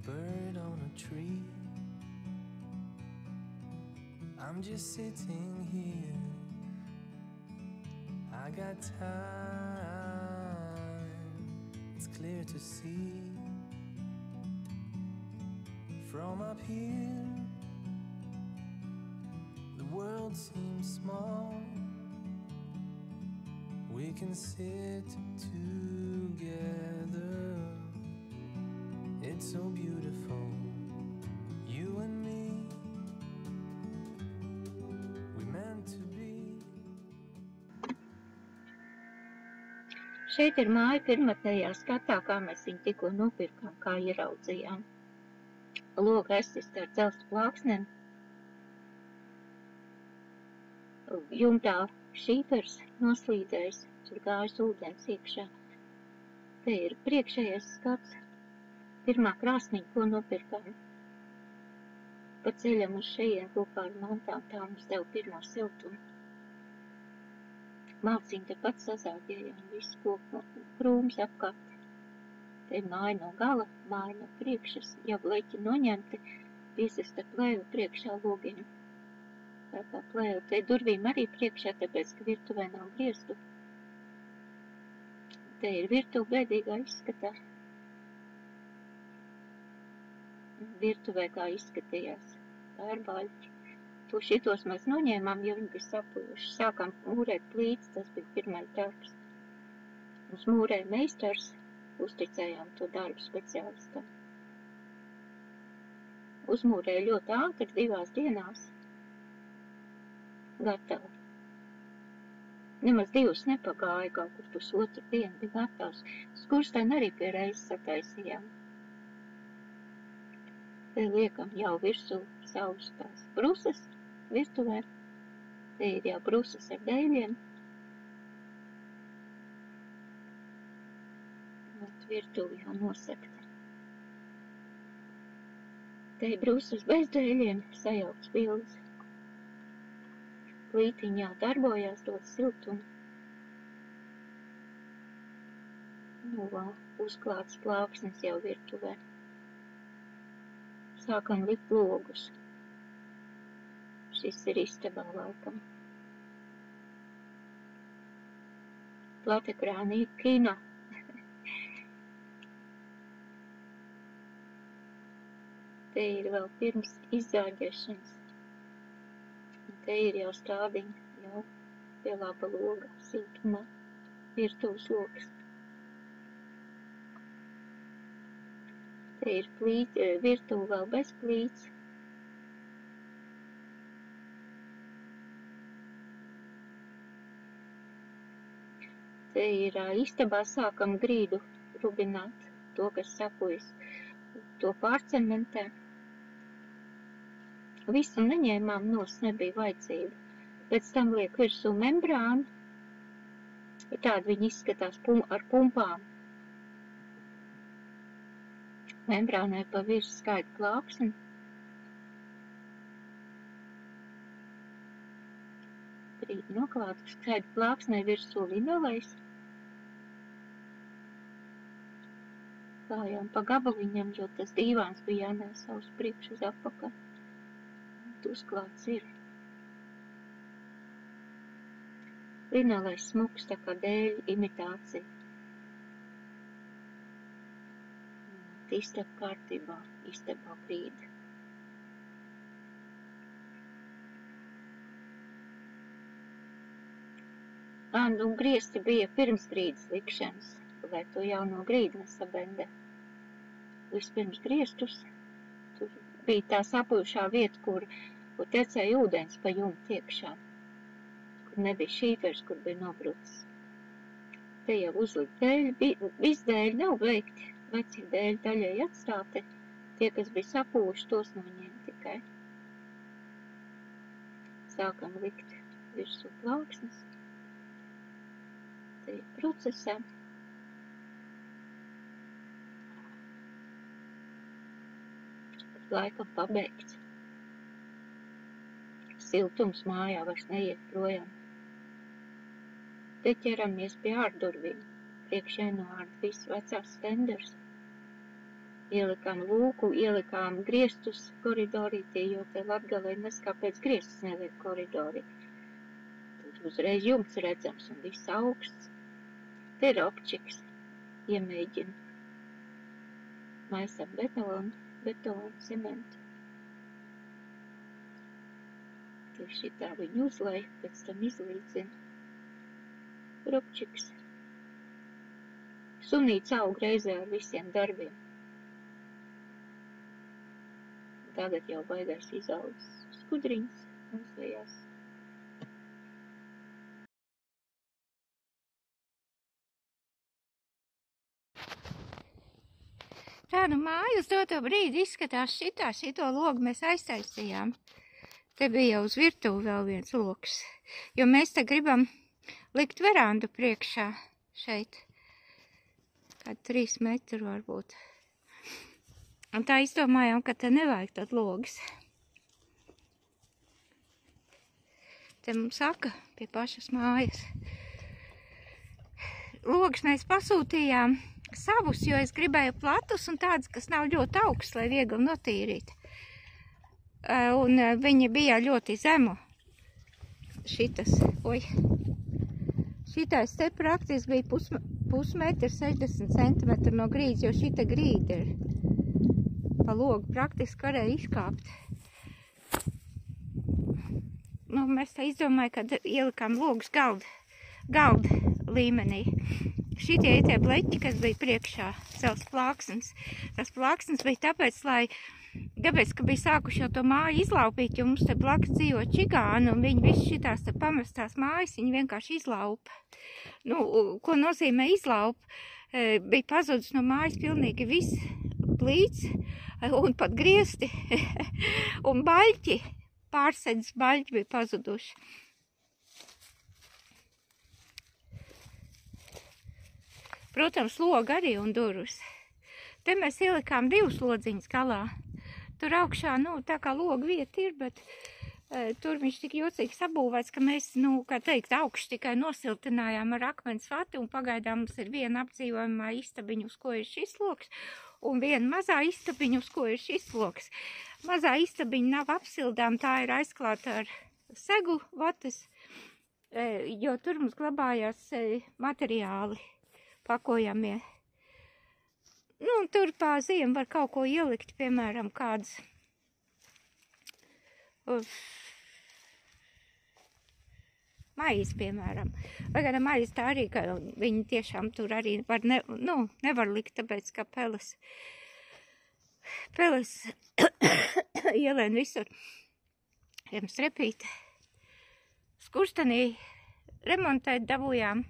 bird on a tree. I'm just sitting here. I got time. It's clear to see. From up here, the world seems small. We can sit together. It's so beautiful, you and me. We meant to be. Šeit ir māja pirmatējā skatā, kā mēs viņu tikko nopirkām, kā ieraudzījām. Loga aizsista ar dzelzs plāksnēm. Jumtā šīfers noslīdējis, tur gājis ūdens iekšā. Te ir priekšējais skats. Pirmā krāsniņa, ko nopirkām. Pa ceļam uz šejien kopā ar mantām, tā mums deva pirmo siltumu. Māciņu te pat sazāģējām, visu koku krūms apkārt. Te ir māja no gala, māja no priekšas, jau bleķi noņemti, piesista plēve priekšā logiem. Tā kā plēve, te durvīm arī priekšā, tāpēc, ka virtuvē nav griestu. Te ir virtuve bēdīgā izskatā. Virtuvē kā izskatījās ērbāļķi. Šitos mēs noņēmām, jo viņi bija sapujuši. Sākām mūrēt plīts, tas bija pirmais darbs. Mums mūrēja meistars, uzticējām to darbu speciālistam. Uzmūrēja ļoti ātri, 2 dienās. Gatavu. Nemaz 2 nepagāja, kaut kur pusotru dienu bija gatavs. Skursteni arī pie reizes sataisījām. Te liekam jau virsū savus tās brusas virtuvē. Te ir jau brusas ar dēļiem. Virtuvi jau nosegta. Te ir brusas bez dēļiem, sajaukts bildes. Plītiņi jau darbojās, dod siltumu. Uzklāts plāksnes jau virtuvē. Sākam likt logus. Šis ir istabā laikam. Platekrānī kino. Te ir vēl pirms izzāģēšanas. Te ir jau stādiņa, jau pie laba loga, siltumā, virtuves logs. Te ir virtuve vēl bez plīts. Te ir istabā sākam grīdu rubināt, to, kas sapujis, to pārcementē. Visu neņēmām nos, nebija vajadzība. Pēc tam liek virsū membrānu. Tāda viņa izskatās ar pumpām. Membrānai pa virsu skaidra plāksne. Grīda noklāta, skaidra plāksnei virsū linolejs. Klājām pa gabaliņam, jo tas dīvāns bija jānēsā uz priekšu uz apakaļ. Uzklāts ir. Linolejs smuks, tā kā dēļu imitācija. Istaba kārtībā, istabā grīda. Un griesti bija pirms grīdas likšanas, lai to jauno grīdu nesabendē. Vispirms griestus, tur bija tā sapujušā vieta, kur tecēja ūdens pa jumtu iekšā, kur nebija šīfers, kur bija nobrucis. Te jau uzlikt dēļi, viss dēļi nav veikti, vecie dēļi daļai atstāti, tie, kas bija sapūši, tos noņēma tikai. Sākam likt virsū plāksnes. Te ir procesā. Laikam pabeigts. Siltums mājā vairs neiet projām. Te ķeramies pie ārdurvīm. Priekš jānoārda viss vecās stenders. ielikām lūku, ielikām griestus koridorītī, jo te Latgalē nes kāpēc griestus neliek koridorī. Tur uzreiz jumts redzams un viss augsts. Te ir opčiks, iemēģina. Maisam betonu, cementu. Tur šitā viņu uzlej, pēc tam izlīdzina. Rupčiks. Sunīts aug reizē ar visiem darbiem. Tagad jau baigais izaudzis skudriņas uzvējās. Tā nu māja uz doto brīdi izskatās šito logu mēs aiztaisījām. Te bija uz virtuvi vēl viens loks, jo mēs te gribam likt verandu priekšā šeit. Kād 3 metru varbūt. Un tā izdomājām, ka te nevajag tad logas. Te mums saka pie pašas mājas. Logas mēs pasūtījām savus, jo es gribēju platus un tādus, kas nav ļoti augsts, lai viegli notīrīt. Un viņi bija ļoti zemu. Šitais te praktiski bija pusmetri 60 centimetri no grīdas, jo šita grīda ir pa logu praktiski varēja izkāpt. Nu, mēs tā izdomāju, ka ielikām logus galda līmenī. Šitie ir tie bleķi, kas bija priekšā, savs plāksnes. Tas plāksnes bija tāpēc, ka bija sākuši jau to māju izlaupīt, jo mums te blakus dzīvo čigāni, un viņi visi šitās te pamestās mājas, viņi vienkārši izlaupa. Nu, ko nozīmē izlaupa? Bija pazudis no mājas pilnīgi viss plīts, un pat griesti, un baļķi, pārsēdzes baļķi bija pazuduši. Protams, loga arī un durvis. Te mēs ielikām 2 slodziņas galā. Tur augšā, nu, tā kā loga vieta ir, bet tur viņš tik jocīgi sabūvēts, ka mēs, nu, kā teikt, augšu tikai nosiltinājām ar akmens vati, un pagaidām mums ir viena apdzīvojumā istabiņa, uz ko ir šis loks, un viena mazā istabiņa, uz ko ir šis loks. Mazā istabiņa nav apsildām, tā ir aizklāta ar segu vatas, jo tur mums glabājās materiāli pakojamie. Nu, un tur pā ziemu var kaut ko ielikt, piemēram, kādas maijas, piemēram. Vai kāda maijas tā arī, ka viņi tiešām tur arī var nevar likt, tāpēc, ka peles ielēn visur. Strepīte. Skurstenī remontēt dabūjām.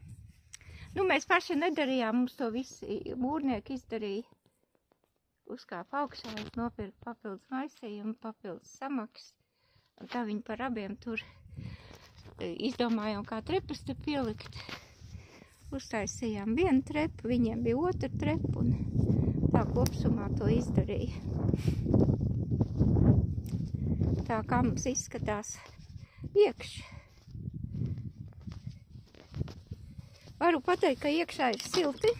Nu, mēs paši nedarījām, mums to visi mūrnieki izdarīja. Uzkāpa augšā, nopirka papildus maisījumu, papildus samaksas. Un tā viņi par abiem tur izdomājām, kā trepas te pielikt. Uztaisījām 1 trepu, viņiem bija 2 trepa, un tā kopsumā to izdarīja. Tā kā mums izskatās iekšā. Varu pateikt, ka iekšā ir silti.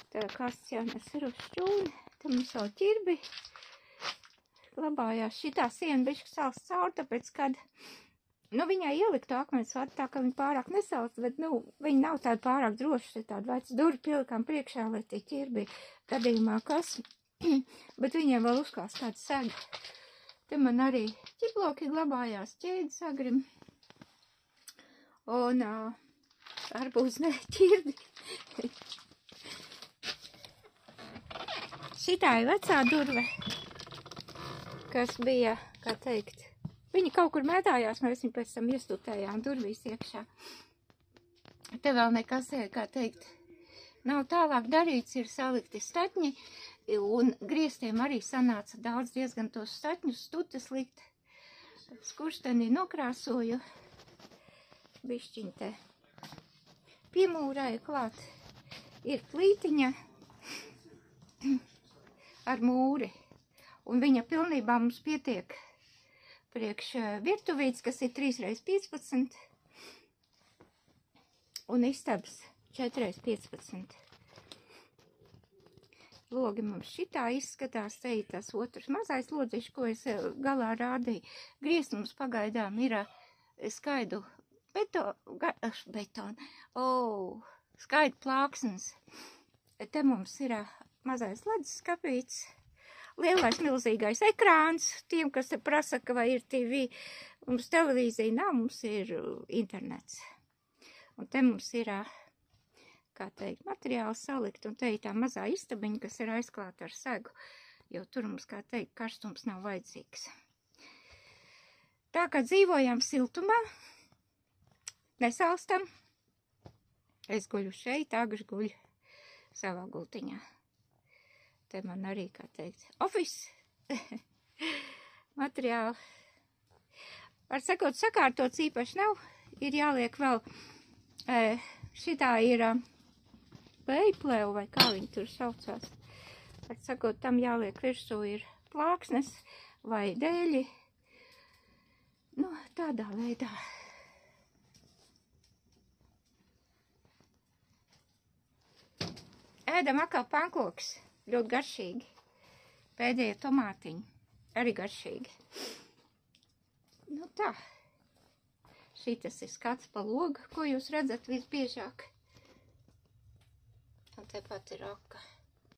Tā kasts jānes ir uz šķūni. Te mums vēl ķirbi glabājās. Šitā siena bišķi sāls caur, tāpēc, kad viņai ieliktu akmens vatu tā, ka viņa pārāk nesauc, bet, viņa nav tāda pārāk droša. Te tāda veca duri pielikām priekšā, lai tie ķirbi gadījumā kas. Bet viņiem vēl uzkās tāda sega. Te man arī ķibloki glabājās, ķēdes agrim. Un arbūz ķirdi. Šitā ir vecā durve, kas bija, kā teikt, viņi kaut kur mētājās, mēs viņu pēc tam iestutējām durvīs iekšā. Te vēl nekas, kā teikt, nav tālāk darīts, ir salikti statņi, un griestiem arī sanāca daudz diezgan tos statņus, stutes likt. Skurstenī nokrāsoju, bišķiņ te piemūrēju klāt. Ir plītiņa ar mūri, un viņa pilnībā mums pietiek priekš virtuvītes, kas ir 3x15. Un istabas 4x15. Logi mums šitā izskatās, te ir tas otrs mazais lodziņš, ko es galā rādīju. Griezt mums pagaidām ir skaidu betonu, skaidu plāksnes. Te mums ir mazais ledus skapīts, lielais milzīgais ekrāns, tiem, kas te prasa, ka vai ir TV, mums televīzija nav, mums ir internets. Un te mums ir, kā teikt, materiāls salikt, un te ir tā mazā istabiņa, kas ir aizklāta ar segu, jo tur mums, kā teikt, karstums nav vajadzīgs. Tā kā dzīvojam siltumā, nesalstam, es guļu šeit, Agrs guļ savā gultiņā. Te man arī, kā teikt, office materiāli. Var sakot, sakārtots īpaši nav, ir jāliek vēl, šitā ir peiplēv, vai kā viņi tur saucās. Var sakot, tam jāliek virsū ir plāksnes vai dēļi. Nu, tādā veidā. Ēdam atkal pankloks, ļoti garšīgi. Pēdējie tomātiņi, arī garšīgi. Nu tā. Šitas ir skats pa logu, ko jūs redzat visbiežāk. Un tepat ir oka.